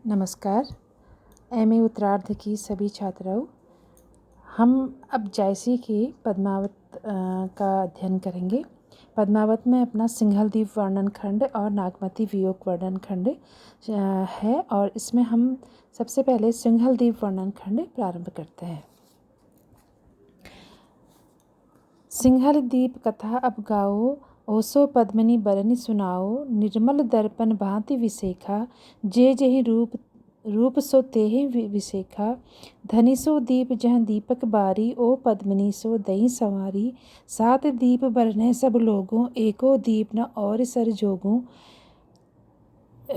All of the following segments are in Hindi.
नमस्कार। एमए उत्तरार्ध की सभी छात्राओं, हम अब जायसी की पद्मावत का अध्ययन करेंगे। पद्मावत में अपना सिंघलद्वीप वर्णन खंड और नागमती वियोग वर्णन खंड है और इसमें हम सबसे पहले सिंघलद्वीप वर्णन खंड प्रारंभ करते हैं। सिंघलद्वीप कथा अब गाओ, ओसो पद्मिनी बरनि सुनाओ। निर्मल दर्पण भांति विसेखा, जे जहि रूप सो तेहि विसेखा। धनि सो दीप जह दीपक बारी, ओ पद्मिनी सो दई संवारी। सात दीप बरनै सब लोगों, एको दीप न और सर जोगों।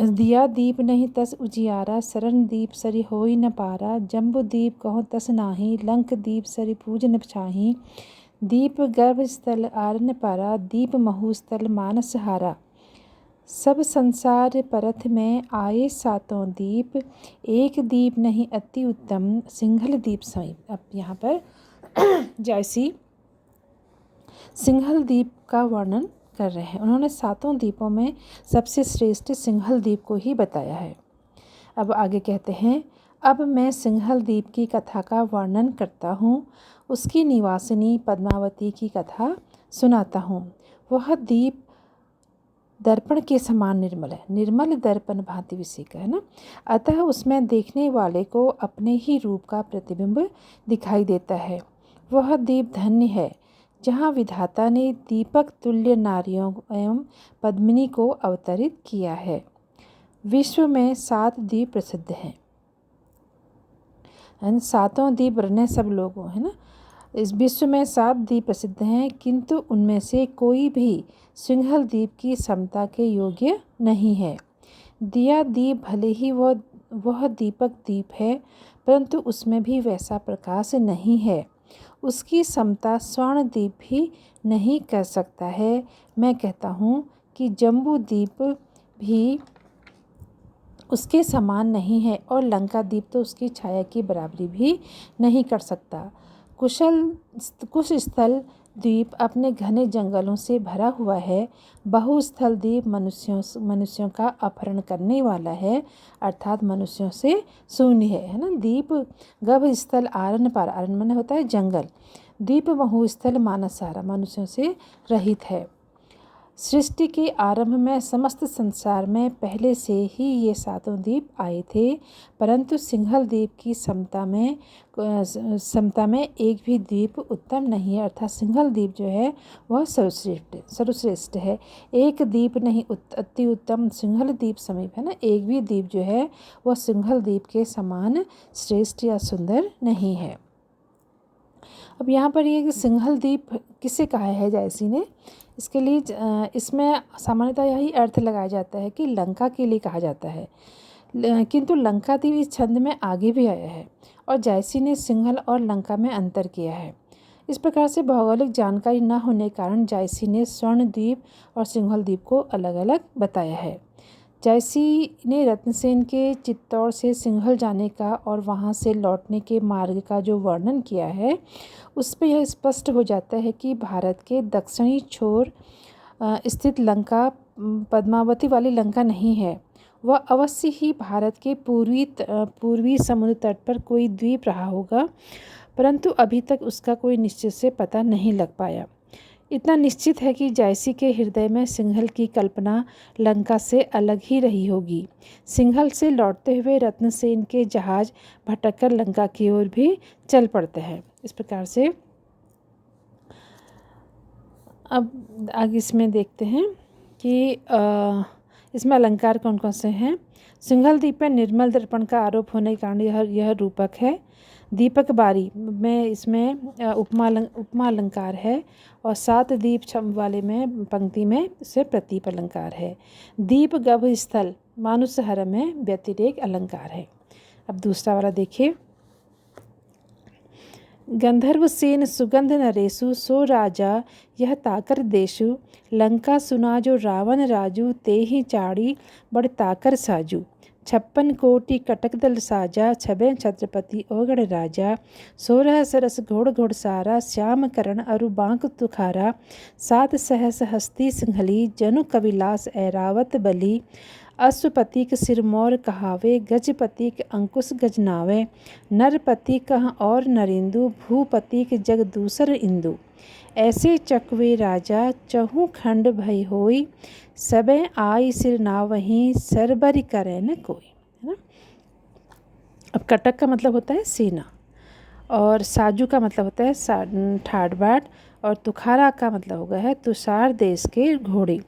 दिया दीप नहीं तस उजियारा, सरन दीप सरि होई न पारा। जम्बु दीप कहो तस नाही, लंक दीप सरि पूज न छाही। दीप गर्भ स्थल आरन पारा, दीप महु स्थल मानस हारा। सब संसार परथ में आए सातों दीप, एक दीप नहीं अति उत्तम, सिंघल दीप समीप। अब यहाँ पर जायसी सिंघल द्वीप का वर्णन कर रहे हैं। उन्होंने सातों द्वीपों में सबसे श्रेष्ठ सिंघल द्वीप को ही बताया है। अब आगे कहते हैं, अब मैं सिंघल द्वीप की कथा का वर्णन करता हूँ। उसकी निवासिनी पद्मावती की कथा सुनाता हूँ। वह द्वीप दर्पण के समान निर्मल है। निर्मल दर्पण भांति विसेका है ना। अतः उसमें देखने वाले को अपने ही रूप का प्रतिबिंब दिखाई देता है। वह द्वीप धन्य है जहाँ विधाता ने दीपक तुल्य नारियों एवं पद्मिनी को अवतरित किया है। विश्व में 7 द्वीप प्रसिद्ध हैं। सातों द्वीप बरने सब लोगों है ना। इस विश्व में 7 द्वीप प्रसिद्ध हैं, किंतु उनमें से कोई भी सिंघल द्वीप की समता के योग्य नहीं है। दिया द्वीप भले ही वह दीपक द्वीप है, परंतु उसमें भी वैसा प्रकाश नहीं है। उसकी समता स्वर्ण द्वीप भी नहीं कर सकता है। मैं कहता हूँ कि जम्बू द्वीप भी उसके समान नहीं है और लंका द्वीप तो उसकी छाया की बराबरी भी नहीं कर सकता। कुश स्थल द्वीप अपने घने जंगलों से भरा हुआ है। बहुस्थल द्वीप मनुष्यों का अपहरण करने वाला है, अर्थात मनुष्यों से शून्य है ना। द्वीप गभ स्थल आरण्य पार, आरण्य माने होता है जंगल। द्वीप बहुस्थल मानसारा, मनुष्यों से रहित है। सृष्टि के आरंभ में समस्त संसार में पहले से ही ये सातों द्वीप आए थे, परंतु सिंघल द्वीप की समता में एक भी द्वीप उत्तम नहीं है। अर्थात सिंघल द्वीप जो है वह सर्वश्रेष्ठ है। एक द्वीप नहीं अति उत्तम, सिंघल द्वीप समीप है ना। एक भी द्वीप जो है वह सिंघल द्वीप के समान श्रेष्ठ या सुंदर नहीं है। अब यहाँ पर ये सिंघल द्वीप किसे कहा है जायसी ने, इसके लिए इसमें सामान्यतः यही अर्थ लगाया जाता है कि लंका के लिए कहा जाता है, किंतु लंका द्वीप इस छंद में आगे भी आया है और जायसी ने सिंघल और लंका में अंतर किया है। इस प्रकार से भौगोलिक जानकारी न होने के कारण जायसी ने स्वर्ण द्वीप और सिंघल द्वीप को अलग अलग बताया है। जायसी ने रत्नसेन के चित्तौड़ से सिंघल जाने का और वहाँ से लौटने के मार्ग का जो वर्णन किया है, उस पर यह स्पष्ट हो जाता है कि भारत के दक्षिणी छोर स्थित लंका पद्मावती वाली लंका नहीं है। वह अवश्य ही भारत के पूर्वी समुद्र तट पर कोई द्वीप रहा होगा, परंतु अभी तक उसका कोई निश्चित से पता नहीं लग पाया। इतना निश्चित है कि जायसी के हृदय में सिंघल की कल्पना लंका से अलग ही रही होगी। सिंघल से लौटते हुए रत्नसेन के जहाज भटककर लंका की ओर भी चल पड़ते हैं। इस प्रकार से अब आगे इसमें देखते हैं कि इसमें अलंकार कौन कौन से हैं। सिंघल द्वीप पर निर्मल दर्पण का आरोप होने के कारण यह रूपक है। दीपक बारी में इसमें उपमा अलंकार है और 7 दीप वाले में पंक्ति में इसे प्रतीप अलंकार है। दीप गभ स्थल मानुषहर में व्यतिरेक अलंकार है। अब दूसरा वाला देखिए। गंधर्व सेन सुगंध नरेशु, सो राजा यह ताकर देशु। लंका सुना जो रावण राजू, ते ही चाड़ी बड़ ताकर साजू। 56 कोटि कटक दल साजा, छबे छत्रपति ओगढ़ राजा। 16 सरस घोड़ घोड़सारा, श्याम करण अरु बांक तुखारा। 7 सहस हस्ती सिंघली, जनु कविलास ऐरावत बली। अश्वपतिक सिरमौर कहावे, गजपतिक अंकुश गजनावे। नरपति कह और नरेंदु, भूपतिक जग दूसर इंदु। ऐसे चकवे राजा चहु खंड भई होई, सबे आई सिर नावहीं, सरबरी करे न कोई, है ना। अब कटक का मतलब होता है सेना, और साजू का मतलब होता है ठाट बाट, और तुखारा का मतलब होगा है तुषार देश के घोड़े,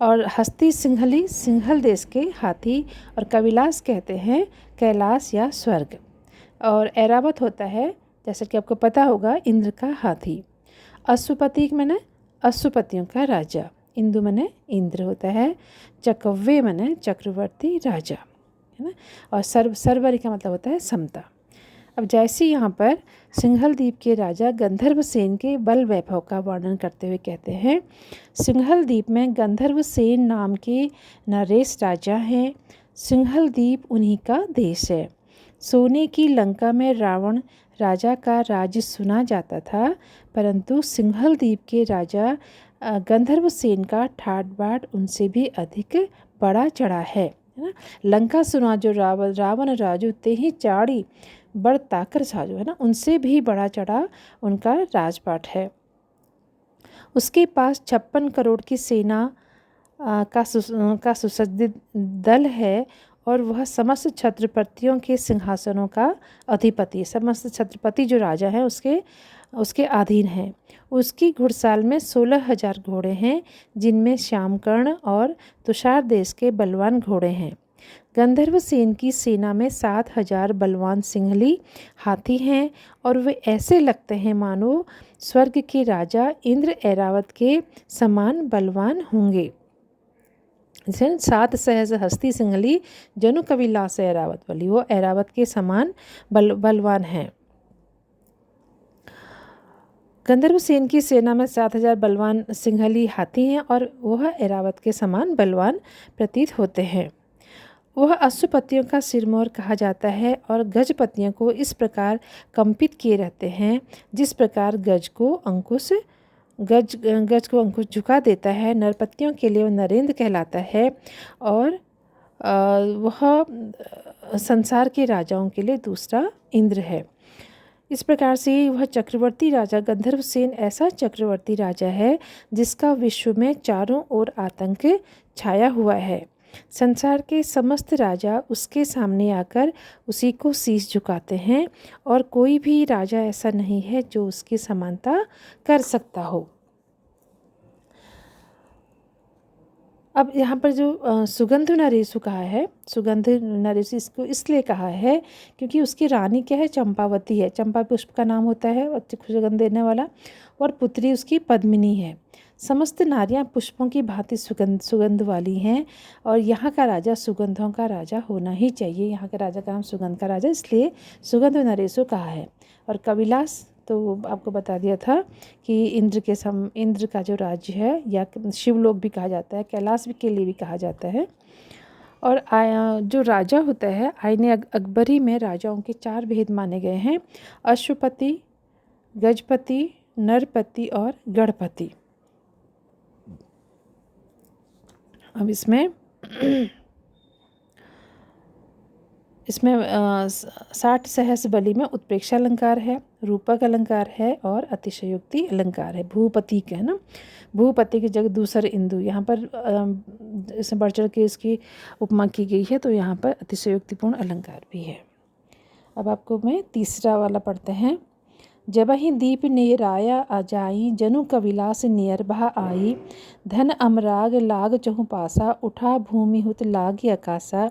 और हस्ती सिंहली सिंहल देश के हाथी, और कविलास कहते हैं कैलाश या स्वर्ग, और ऐरावत होता है जैसा कि आपको पता होगा इंद्र का हाथी। अश्वपति मैंने अश्वपतियों का राजा, इंदु मैंने इंद्र होता है, चकव्वे मैंने चक्रवर्ती राजा, है ना, और सरवरी का मतलब होता है समता। अब जैसे यहाँ पर सिंहल द्वीप के राजा गंधर्व सेन के बल वैभव का वर्णन करते हुए कहते हैं, सिंहल द्वीप में गंधर्व सेन नाम के नरेश राजा हैं। सिंहल द्वीप उन्हीं का देश है। सोने की लंका में रावण राजा का राज्य सुना जाता था, परंतु सिंहल द्वीप के राजा गंधर्व सेन का ठाट बाट उनसे भी अधिक बड़ा चढ़ा है ना। लंका सुना जो रावण राजू ते ही चाड़ी बड़ ताकर साजो, है ना, उनसे भी बड़ा चढ़ा उनका राजपाट है। उसके पास 56 करोड़ की सेना का सुसज्जित दल है, और वह समस्त छत्रपतियों के सिंहासनों का अधिपति, समस्त छत्रपति जो राजा हैं उसके अधीन है। उसकी घुड़साल में 16,000 घोड़े हैं, जिनमें श्यामकर्ण और तुषार देश के बलवान घोड़े हैं। गंधर्व सेन की सेना में 7,000 बलवान सिंहली हाथी हैं, और वे ऐसे लगते हैं मानो स्वर्ग के राजा इंद्र ऐरावत के समान बलवान होंगे। 7 सहज हस्ती सिंहली जनु कविलास ऐरावत वाली, वो ऐरावत के समान बलवान हैं। गंधर्व सेन की सेना में 7,000 बलवान सिंहली हाथी हैं, और वह ऐरावत के समान बलवान प्रतीत होते हैं। वह अश्वपतियों का सिरमौर कहा जाता है, और गजपतियों को इस प्रकार कंपित किए रहते हैं जिस प्रकार गज को अंकुश झुका देता है। नरपतियों के लिए वह नरेंद्र कहलाता है, और वह संसार के राजाओं के लिए दूसरा इंद्र है। इस प्रकार से वह चक्रवर्ती राजा गंधर्व सेन ऐसा चक्रवर्ती राजा है जिसका विश्व में चारों ओर आतंक छाया हुआ है। संसार के समस्त राजा उसके सामने आकर उसी को शीश झुकाते हैं, और कोई भी राजा ऐसा नहीं है जो उसकी समानता कर सकता हो। अब यहाँ पर जो सुगंध नरेशु कहा है, सुगंध नरेशु इसको इसलिए कहा है क्योंकि उसकी रानी क्या है, चंपावती है। चंपा पुष्प का नाम होता है और सुगंध देने वाला, और पुत्री उसकी पद्मिनी है। समस्त नारियां पुष्पों की भांति सुगंध वाली हैं, और यहाँ का राजा सुगंधों का राजा होना ही चाहिए। यहाँ के राजा का नाम सुगंध का राजा, इसलिए सुगंध नरेशु कहा है। और कविलास तो आपको बता दिया था कि इंद्र का जो राज्य है, या शिवलोक भी कहा जाता है, कैलाश के लिए भी कहा जाता है। और जो राजा होता है, आईने अकबरी में राजाओं के 4 भेद माने गए हैं: अश्वपति, गजपति, नरपति और गणपति। अब इसमें 60 सहस्र बलि में उत्प्रेक्षा अलंकार है, रूपक अलंकार है, और अतिशयोक्ति अलंकार है। भूपति का है ना, भूपति की जगह दूसर इंदु, यहाँ पर इसमें बढ़ चढ़ के इसकी उपमा की गई है, तो यहाँ पर अतिशयोक्तिपूर्ण अलंकार भी है। अब आपको मैं तीसरा वाला पढ़ते हैं। जबहि दीप नेराया अजाई, जनु कविलास नियर बहा आई। धन अमराग लाग चहु पासा, उठा भूमि हुत लाग आकाशा।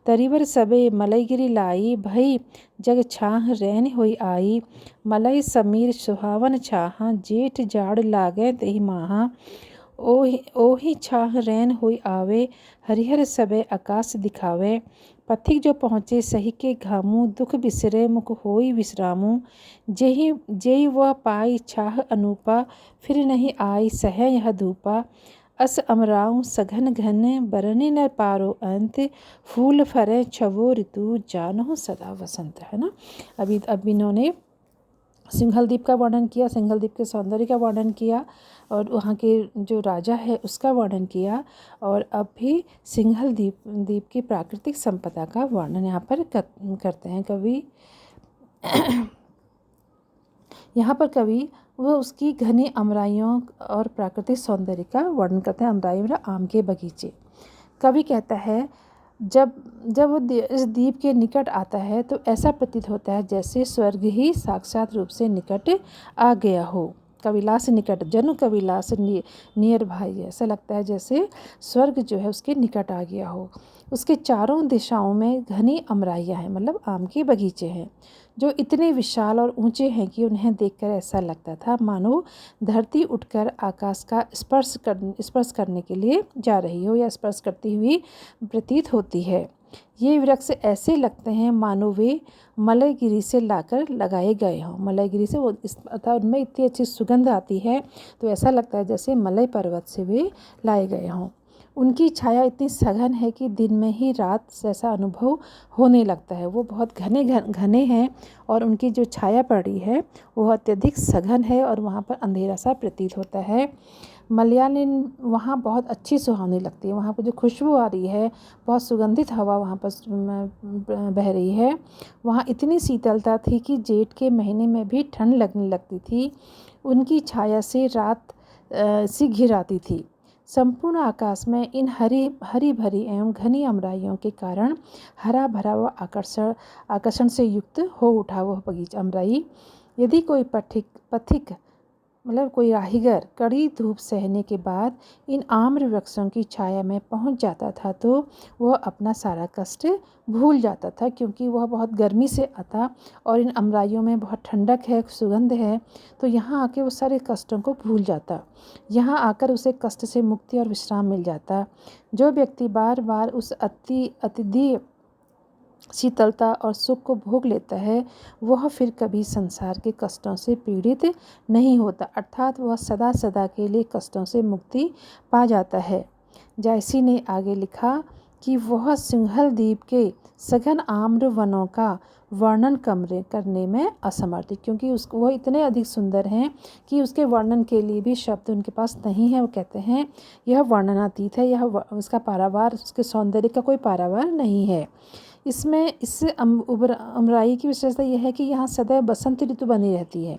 तरिवर सबे मलयगिरी लाई, भई जग छाह रैन होई आई। मलय समीर सुहावन छाहा, जेठ जाड़ लागे तेहि माहा। ओहि छाह रैन होई आवे, हरिहर सबे आकाश दिखावे। पथिक जो पहुँचे सही के घामू, दुख बिसरे मुख होई विश्रामू। जेहि वह पाई छाह अनूपा, फिर नहीं आई सह यह धूपा। अस अमराऊं सघन घन, बरनी न पारो अंत। फूल फरे छवो ऋतु, जानो सदा वसंत, है ना। अब इन्होंने सिंहल द्वीप का वर्णन किया, सिंहल द्वीप के सौंदर्य का वर्णन किया, और वहाँ के जो राजा है उसका वर्णन किया, और अब भी सिंघल द्वीप की प्राकृतिक संपदा का वर्णन यहाँ पर करते हैं कवि। यहाँ पर कवि वो उसकी घनी अमराइयों और प्राकृतिक सौंदर्य का वर्णन करते हैं। अमराई मतलब आम के बगीचे। कवि कहता है, जब जब वो इस द्वीप के निकट आता है तो ऐसा प्रतीत होता है जैसे स्वर्ग ही साक्षात रूप से निकट आ गया हो। कविलास निकट, जनु कविलास नियर भाई, ऐसा लगता है जैसे स्वर्ग जो है उसके निकट आ गया हो। उसके चारों दिशाओं में घनी अमराइयाँ हैं, मतलब आम के बगीचे हैं, जो इतने विशाल और ऊंचे हैं कि उन्हें देखकर ऐसा लगता था मानो धरती उठकर आकाश का स्पर्श करने के लिए जा रही हो या स्पर्श करती हुई प्रतीत होती है। ये वृक्ष ऐसे लगते हैं मानो वे मलयगिरी से लाकर लगाए गए हों। मलयगिरी से वो अर्थात उनमें इतनी अच्छी सुगंध आती है तो ऐसा लगता है जैसे मलय पर्वत से वे लाए गए हों। उनकी छाया इतनी सघन है कि दिन में ही रात जैसा अनुभव होने लगता है। वो बहुत घने हैं और उनकी जो छाया पड़ी है वो अत्यधिक सघन है और वहाँ पर अंधेरा सा प्रतीत होता है। मलयालिन वहाँ बहुत अच्छी सुहावनी लगती है। वहाँ पर जो खुशबू आ रही है, बहुत सुगंधित हवा वहाँ पर बह रही है। वहाँ इतनी शीतलता थी कि जेठ के महीने में भी ठंड लगने लगती थी। उनकी छाया से रात सी घिर आती थी। संपूर्ण आकाश में इन हरी भरी एवं घनी अमराइयों के कारण हरा भरा व आकर्षण से युक्त हो उठा वह बगीचा अमराई। यदि कोई पथिक मतलब कोई राहीगर कड़ी धूप सहने के बाद इन आम्र वृक्षों की छाया में पहुंच जाता था तो वह अपना सारा कष्ट भूल जाता था, क्योंकि वह बहुत गर्मी से आता और इन अमराइयों में बहुत ठंडक है, सुगंध है, तो यहाँ आके वो सारे कष्टों को भूल जाता। यहाँ आकर उसे कष्ट से मुक्ति और विश्राम मिल जाता। जो व्यक्ति बार बार उस अतिदीय शीतलता और सुख को भोग लेता है वह फिर कभी संसार के कष्टों से पीड़ित नहीं होता, अर्थात वह सदा सदा के लिए कष्टों से मुक्ति पा जाता है। जायसी ने आगे लिखा कि वह सिंघल द्वीप के सघन आम्र वनों का वर्णन करने में असमर्थ है, क्योंकि उसको वह इतने अधिक सुंदर हैं कि उसके वर्णन के लिए भी शब्द उनके पास नहीं है। वो कहते हैं यह वर्णनातीत है, यह उसका पारावार, उसके सौंदर्य का कोई पारावार नहीं है। इससे अमराई की विशेषता यह है कि यहाँ सदैव बसंत ऋतु बनी रहती है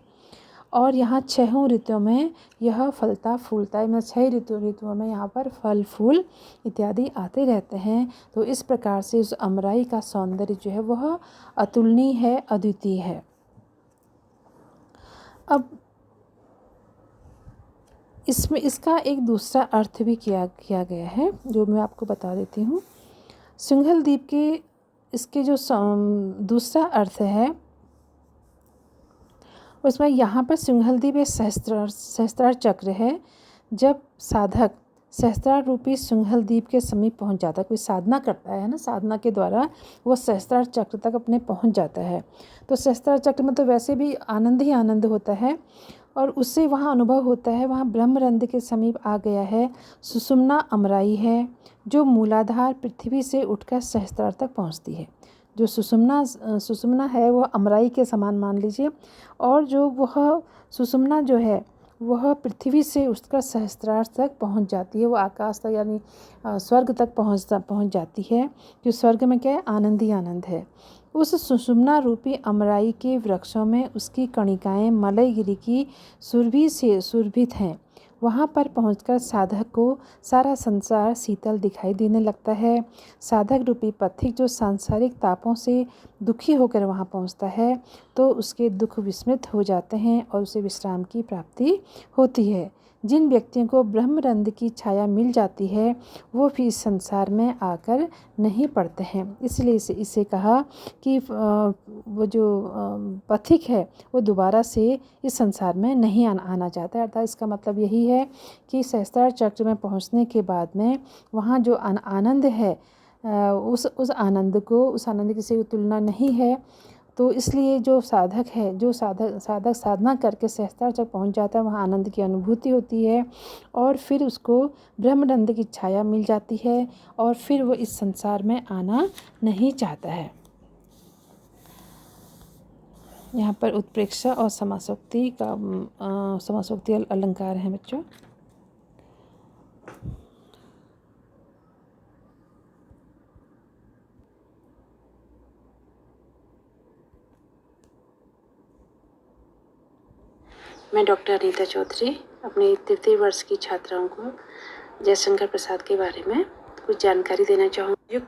और यहाँ 6 ऋतुओं में यह फलता फूलता है। 6 ऋतुओं में यहाँ पर फल फूल इत्यादि आते रहते हैं। तो इस प्रकार से उस अमराई का सौंदर्य जो है वह अतुलनीय है, अद्वितीय है। अब इसमें इसका एक दूसरा अर्थ भी किया गया है जो मैं आपको बता देती हूँ। सिंघल द्वीप के इसके जो दूसरा अर्थ है उसमें यहाँ पर सिंघल द्वीप एक सहस्त्रार चक्र है। जब साधक सहस्त्रार रूपी सिंघल द्वीप के समीप पहुँच जाता है, कोई साधना करता है ना, साधना के द्वारा वो सहस्त्रार चक्र तक अपने पहुँच जाता है। तो सहस्त्रार चक्र में तो वैसे भी आनंद ही आनंद होता है और उससे वहाँ अनुभव होता है वहाँ ब्रह्मरंध्र के समीप आ गया है। सुषुम्ना अमराई है जो मूलाधार पृथ्वी से उठकर सहस्त्रार तक पहुँचती है। जो सुषुम्ना है वह अमराई के समान मान लीजिए, और जो वह सुषुम्ना जो है वह पृथ्वी से उठकर सहस्त्रार तक पहुँच जाती है। वो आकाश तक यानी स्वर्ग तक पहुँच जाती है। जो स्वर्ग में क्या है, आनंद ही आनंद है। उस सुषुम्ना रूपी अमराई के वृक्षों में उसकी कणिकाएं मलयगिरी की सुरभि से सुरभित हैं। वहाँ पर पहुंचकर साधक को सारा संसार शीतल दिखाई देने लगता है। साधक रूपी पथिक जो सांसारिक तापों से दुखी होकर वहाँ पहुँचता है तो उसके दुख विस्मृत हो जाते हैं और उसे विश्राम की प्राप्ति होती है। जिन व्यक्तियों को ब्रह्मरंध्र की छाया मिल जाती है वो भी इस संसार में आकर नहीं पड़ते हैं। इसलिए इसे कहा कि वो जो पथिक है वो दोबारा से इस संसार में नहीं आना चाहता है। अर्थात इसका मतलब यही है कि सहस्त्रार चक्र में पहुंचने के बाद में वहाँ जो आनंद है उस आनंद की से तुलना नहीं है। तो इसलिए जो साधक है, जो साधक साधना करके सहस्त्रार तक पहुंच जाता है वहाँ आनंद की अनुभूति होती है और फिर उसको ब्रह्मरंध्र की छाया मिल जाती है और फिर वो इस संसार में आना नहीं चाहता है। यहाँ पर उत्प्रेक्षा और समासोक्ति का समासोक्ति अलंकार है बच्चों। मैं डॉक्टर अनीता चौधरी अपनी तृतीय वर्ष की छात्राओं को जयशंकर प्रसाद के बारे में कुछ जानकारी देना चाहूँगी।